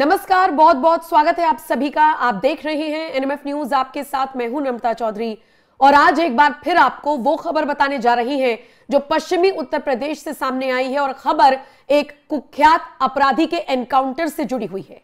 नमस्कार, बहुत बहुत स्वागत है आप सभी का। आप देख रहे हैं एनएमएफ न्यूज, आपके साथ मैं हूं नम्रता चौधरी। और आज एक बार फिर आपको वो खबर बताने जा रही हैं जो पश्चिमी उत्तर प्रदेश से सामने आई है। और खबर एक कुख्यात अपराधी के एनकाउंटर से जुड़ी हुई है।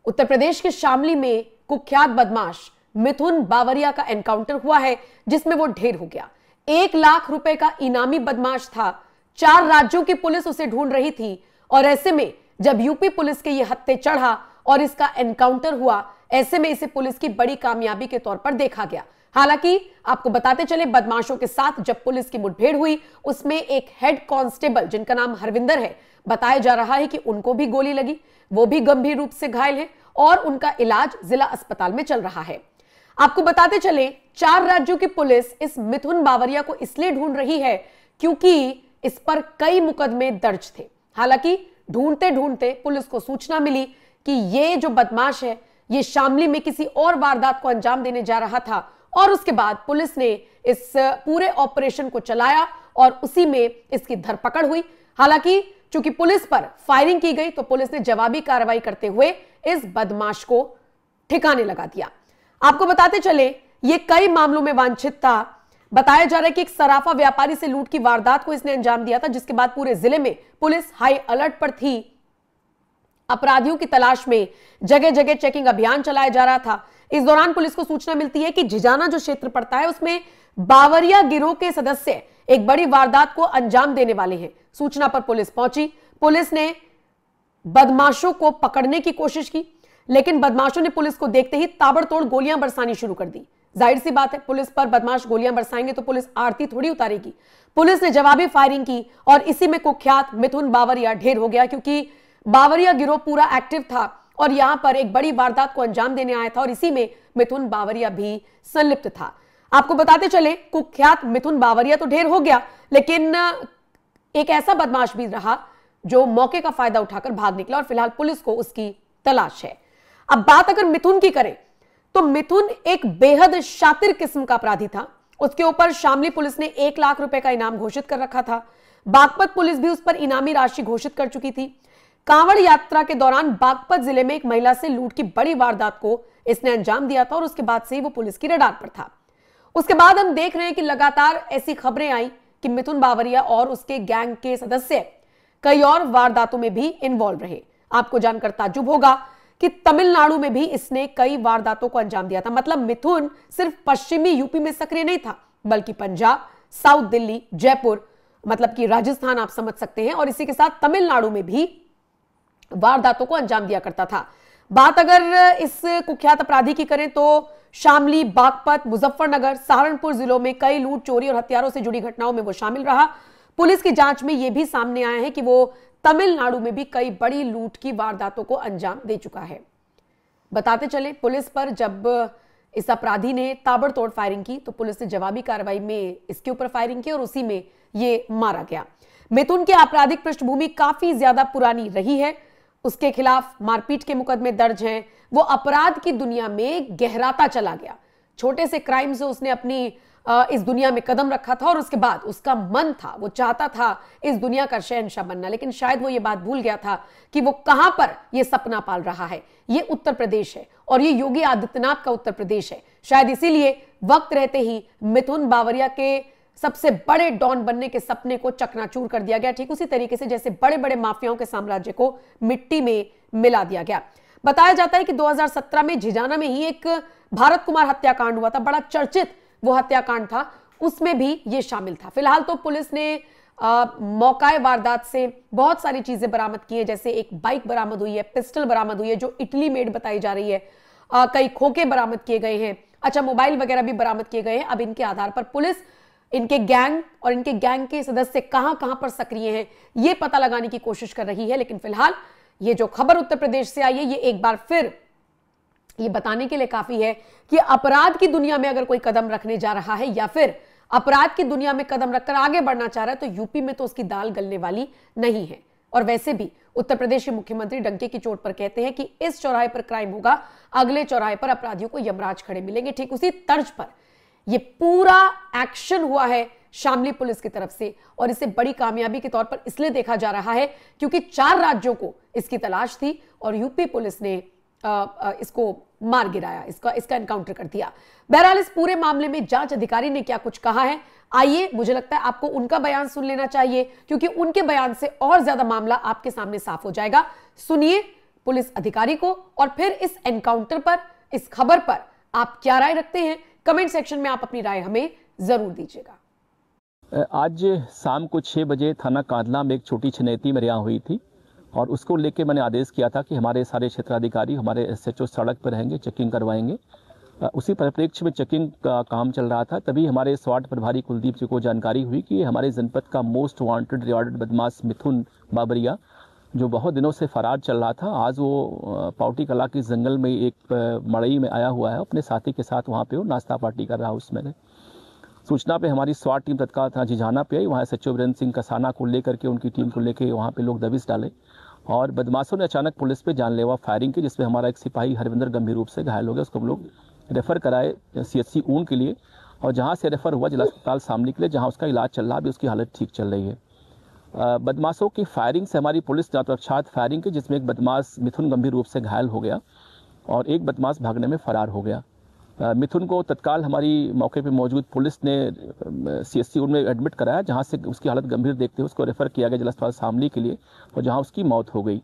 उत्तर प्रदेश के शामली में कुख्यात बदमाश मिथुन बावरिया का एनकाउंटर हुआ है, जिसमें वो ढेर हो गया। 1 लाख रुपए का इनामी बदमाश था। 4 राज्यों की पुलिस उसे ढूंढ रही थी और ऐसे में जब यूपी पुलिस के ये हत्थे चढ़ा और इसका एनकाउंटर हुआ, ऐसे में इसे पुलिस की बड़ी कामयाबी के तौर पर देखा गया। हालांकि आपको बताते चले, बदमाशों के साथ जब पुलिस की मुठभेड़ हुई, उसमें एक हेड कांस्टेबल जिनका नाम हरविंदर है, बताया जा रहा है कि उनको भी गोली लगी। वो भी गंभीर रूप से घायल है और उनका इलाज जिला अस्पताल में चल रहा है। आपको बताते चले, 4 राज्यों की पुलिस इस मिथुन बावरिया को इसलिए ढूंढ रही है क्योंकि इस पर कई मुकदमे दर्ज थे। हालांकि ढूंढते ढूंढते पुलिस को सूचना मिली कि ये जो बदमाश है, ये शामली में किसी और वारदात को अंजाम देने जा रहा था। और उसके बाद पुलिस ने इस पूरे ऑपरेशन को चलाया और उसी में इसकी धरपकड़ हुई। हालांकि चूंकि पुलिस पर फायरिंग की गई, तो पुलिस ने जवाबी कार्रवाई करते हुए इस बदमाश को ठिकाने लगा दिया। आपको बताते चले, ये कई मामलों में वांछित था। बताया जा रहा है कि एक सराफा व्यापारी से लूट की वारदात को इसने अंजाम दिया था, जिसके बाद पूरे जिले में पुलिस हाई अलर्ट पर थी। अपराधियों की तलाश में जगह जगह चेकिंग अभियान चलाया जा रहा था। इस दौरान पुलिस को सूचना मिलती है कि झिजाना जो क्षेत्र पड़ता है, उसमें बावरिया गिरोह के सदस्य एक बड़ी वारदात को अंजाम देने वाले हैं। सूचना पर पुलिस पहुंची। पुलिस ने बदमाशों को पकड़ने की कोशिश की, लेकिन बदमाशों ने पुलिस को देखते ही ताबड़तोड़ गोलियां बरसानी शुरू कर दी। जाहिर सी बात है, पुलिस पर बदमाश गोलियां बरसाएंगे तो पुलिस आरती थोड़ी उतारेगी। पुलिस ने जवाबी फायरिंग की और इसी में कुख्यात मिथुन बावरिया ढेर हो गया, क्योंकि बावरिया गिरोह पूरा एक्टिव था और यहां पर एक बड़ी वारदात को अंजाम देने आया था और इसी में मिथुन बावरिया भी संलिप्त था। आपको बताते चले, कुख्यात मिथुन बावरिया तो ढेर हो गया, लेकिन एक ऐसा बदमाश भी रहा जो मौके का फायदा उठाकर भाग निकला और फिलहाल पुलिस को उसकी तलाश है। अब बात अगर मिथुन की करें, तो मिथुन एक बेहद शातिर किस्म का अपराधी था। उसके ऊपर शामली पुलिस ने 1 लाख रुपए का इनाम घोषित कर रखा था। बागपत पुलिस भी उस पर इनामी राशि घोषित कर चुकी थी। कांवड़ यात्रा के दौरान बागपत जिले में एक महिला से लूट की बड़ी वारदात को इसने अंजाम दिया था और उसके बाद से ही वो पुलिस की रडार पर था। उसके बाद हम देख रहे हैं कि लगातार ऐसी खबरें आई कि मिथुन बावरिया और उसके गैंग के सदस्य कई और वारदातों में भी इन्वॉल्व रहे। आपको जानकर ताज्जुब होगा कि तमिलनाडु में भी इसने कई वारदातों को अंजाम दिया था। मतलब मिथुन सिर्फ पश्चिमी यूपी में सक्रिय नहीं था, बल्कि पंजाब, साउथ दिल्ली, जयपुर, मतलब कि राजस्थान आप समझ सकते हैं, और इसी के साथ तमिलनाडु में भी वारदातों को अंजाम दिया करता था। बात अगर इस कुख्यात अपराधी की करें तो शामली, बागपत, मुजफ्फरनगर, सहारनपुर जिलों में कई लूट, चोरी और हत्यारों से जुड़ी घटनाओं में वो शामिल रहा। पुलिस की जांच में यह भी सामने आया है कि वो तमिलनाडु में भी कई बड़ी लूट की वारदातों को अंजाम दे चुका है। बताते चले, पुलिस पर जब इस अपराधी ने ताबड़तोड़ फायरिंग की, तो पुलिस ने जवाबी कार्रवाई में इसके ऊपर फायरिंग की और उसी में ये मारा गया। मिथुन की आपराधिक पृष्ठभूमि काफी ज्यादा पुरानी रही है। उसके खिलाफ मारपीट के मुकदमे दर्ज हैं। वो अपराध की दुनिया में गहराता चला गया। छोटे से क्राइम से उसने अपनी इस दुनिया में कदम रखा था और उसके बाद उसका मन था, वो चाहता था इस दुनिया का शहंशाह बनना, लेकिन शायद वो ये बात भूल गया था कि वो कहां पर ये सपना पाल रहा है। ये उत्तर प्रदेश है और ये योगी आदित्यनाथ का उत्तर प्रदेश है। शायद इसीलिए वक्त रहते ही मिथुन बावरिया के सबसे बड़े डॉन बनने के सपने को चकनाचूर कर दिया गया, ठीक उसी तरीके से जैसे बड़े बड़े माफियाओं के साम्राज्य को मिट्टी में मिला दिया गया। बताया जाता है कि 2017 में झिजाना में ही एक भारत कुमार हत्याकांड हुआ था, बड़ा चर्चित वो हत्याकांड था, उसमें भी ये शामिल था। फिलहाल तो पुलिस ने मौकाए वारदात से बहुत सारी चीजें बरामद की है, जैसे एक बाइक बरामद हुई है, पिस्टल बरामद हुई है जो इटली मेड बताई जा रही है, कई खोखे बरामद किए गए हैं, अच्छा मोबाइल वगैरह भी बरामद किए गए हैं। अब इनके आधार पर पुलिस इनके गैंग और इनके गैंग के सदस्य कहां कहां पर सक्रिय हैं, ये पता लगाने की कोशिश कर रही है। लेकिन फिलहाल ये जो खबर उत्तर प्रदेश से आई है, ये एक बार फिर ये बताने के लिए काफी है कि अपराध की दुनिया में अगर कोई कदम रखने जा रहा है या फिर अपराध की दुनिया में कदम रखकर आगे बढ़ना चाह रहा है, तो यूपी में तो उसकी दाल गलने वाली नहीं है। और वैसे भी उत्तर प्रदेश के मुख्यमंत्री डंके की चोट पर कहते हैं कि इस चौराहे पर क्राइम होगा, अगले चौराहे पर अपराधियों को यमराज खड़े मिलेंगे। ठीक उसी तर्ज पर यह पूरा एक्शन हुआ है शामली पुलिस की तरफ से, और इसे बड़ी कामयाबी के तौर पर इसलिए देखा जा रहा है क्योंकि 4 राज्यों को इसकी तलाश थी और यूपी पुलिस ने इसको मार गिराया, इसका एनकाउंटर कर दिया। बहरहाल इस पूरे मामले में जांच अधिकारी ने क्या कुछ कहा है, आइए, मुझे लगता है आपको उनका बयान सुन लेना चाहिए, क्योंकि उनके बयान से और ज्यादा मामला आपके सामने साफ हो जाएगा। सुनिए पुलिस अधिकारी को, और फिर इस एनकाउंटर पर, इस खबर पर आप क्या राय रखते हैं, कमेंट सेक्शन में आप अपनी राय हमें जरूर दीजिएगा। आज शाम को 6 बजे थाना कांदला में एक छोटी छनेती में रिहा हुई थी, और उसको लेके मैंने आदेश किया था कि हमारे सारे क्षेत्राधिकारी, हमारे SHO सड़क पर रहेंगे, चेकिंग करवाएंगे। उसी परिप्रेक्ष्य में चेकिंग का काम चल रहा था, तभी हमारे SWAT प्रभारी कुलदीप जी को जानकारी हुई कि हमारे जनपद का मोस्ट वांटेड रिवार्डेड बदमाश मिथुन बाबरिया, जो बहुत दिनों से फरार चल रहा था, आज वो पाउटी कला के जंगल में एक मड़ई में आया हुआ है, अपने साथी के साथ वहाँ पे वो नाश्ता पार्टी कर रहा उसमें। सूचना पे हमारी SWAT टीम तत्काल झिझाना पे आई, वहाँ SHO वीरेंद्र सिंह कसाना को लेकर के, उनकी टीम को लेकर वहाँ पे लोग दबिश डाले और बदमाशों ने अचानक पुलिस पे जानलेवा फायरिंग की, जिसमें हमारा एक सिपाही हरविंदर गंभीर रूप से घायल हो गया। उसको हम लोग रेफर कराए CHC ऊन के लिए, और जहाँ से रेफर हुआ जिला अस्पताल शामली के लिए, जहाँ उसका इलाज चल रहा, अभी उसकी हालत ठीक चल रही है। बदमाशों की फायरिंग से हमारी पुलिस ने प्रख्यात फायरिंग की, जिसमें एक बदमाश मिथुन गंभीर रूप से घायल हो गया और एक बदमाश भागने में फरार हो गया। मिथुन को तत्काल हमारी मौके पे मौजूद पुलिस ने CHC में एडमिट कराया, जहां से उसकी हालत गंभीर देखते हुए उसको रेफर किया गया जिला अस्पताल शामली के लिए, और जहां उसकी मौत हो गई।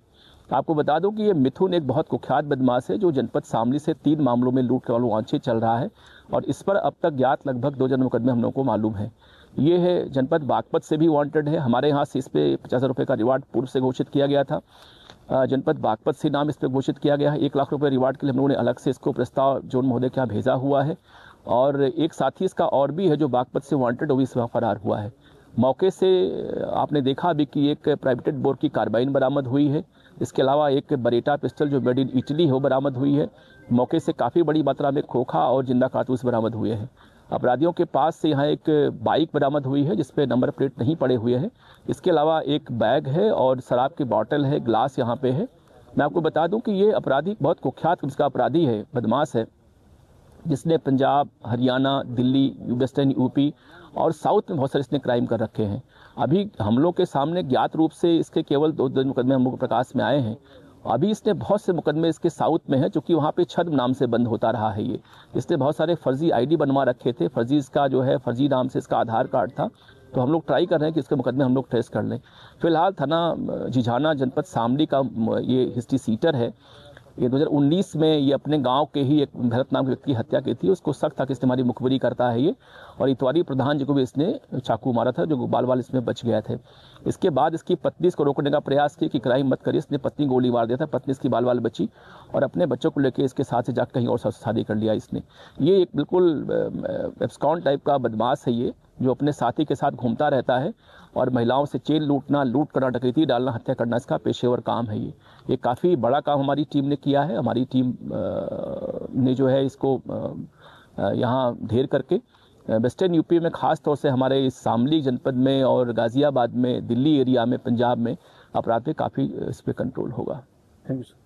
आपको बता दूं कि ये मिथुन एक बहुत कुख्यात बदमाश है, जो जनपद शामली से 3 मामलों में लूट के वांछित चल रहा है, और इस पर अब तक ज्ञात लगभग 2 मुकदमे हम लोगों को मालूम है। ये है जनपद बागपत से भी वांटेड है, हमारे यहाँ से इस पर 50,000 रुपये का रिवार्ड पूर्व से घोषित किया गया था। जनपद बागपत से नाम इस पर घोषित किया गया है। 1 लाख रुपये रिवार्ड के लिए हम लोगों ने अलग से इसको प्रस्ताव जोन महोदय के यहाँ भेजा हुआ है, और एक साथी इसका और भी है जो बागपत से वांटेड, वो भी इस वक्त फरार हुआ है। मौके से आपने देखा अभी कि एक प्राइवेटेड बोर की कार्बाइन बरामद हुई है, इसके अलावा एक बरेटा पिस्टल जो मेड इन इटली हो बरामद हुई है। मौके से काफ़ी बड़ी मात्रा में खोखा और जिंदा कारतूस बरामद हुए हैं। अपराधियों के पास से यहाँ एक बाइक बरामद हुई है जिसपे नंबर प्लेट नहीं पड़े हुए हैं। इसके अलावा एक बैग है और शराब की बोतल है, ग्लास यहाँ पे है। मैं आपको बता दूं कि ये अपराधी बहुत कुख्यात किस्म का अपराधी है, बदमाश है, जिसने पंजाब, हरियाणा, दिल्ली, वेस्टर्न यूपी और साउथ में बहुत सारे इसने क्राइम कर रखे हैं। अभी हम लोग के सामने ज्ञात रूप से इसके केवल 2 मुकदमे हम लोग को प्रकाश में आए हैं। अभी इसने बहुत से मुकदमे इसके साउथ में है, क्योंकि वहाँ पे छद्म नाम से बंद होता रहा है। ये इसने बहुत सारे फर्जी ID बनवा रखे थे, फर्जी इसका जो है फर्जी नाम से इसका आधार कार्ड था, तो हम लोग ट्राई कर रहे हैं कि इसके मुकदमे हम लोग ट्रेस कर लें। फिलहाल थाना झिझाना जनपद शामली का ये हिस्ट्री सीटर है। ये 2019 में ये अपने गांव के ही एक भरत नाम के व्यक्ति की हत्या की थी। उसको शक था कि इसने हमारी मुखबिरी करता है ये, और इतवारी प्रधान जी को भी इसने चाकू मारा था, जो बाल इसमें बच गए थे। इसके बाद इसकी पत्नी इसको रोकने का प्रयास किया कि क्राइम मत करिए, इसने पत्नी गोली मार दिया था, पत्नी इसकी बाल बची, और अपने बच्चों को लेकर इसके साथ से जाकर कहीं और शादी कर लिया इसने। ये एक बिल्कुल एब्सकॉन टाइप का बदमाश है ये, जो अपने साथी के साथ घूमता रहता है, और महिलाओं से चेन लूटना, लूट करना, डकैती डालना, हत्या करना इसका पेशेवर काम है। ये काफ़ी बड़ा काम हमारी टीम ने किया है। हमारी टीम ने जो है इसको यहाँ ढेर करके वेस्टर्न यूपी में ख़ास तौर से हमारे इस शामली जनपद में और गाज़ियाबाद में, दिल्ली एरिया में, पंजाब में अपराध पे काफ़ी इस पर कंट्रोल होगा। Thank you sir.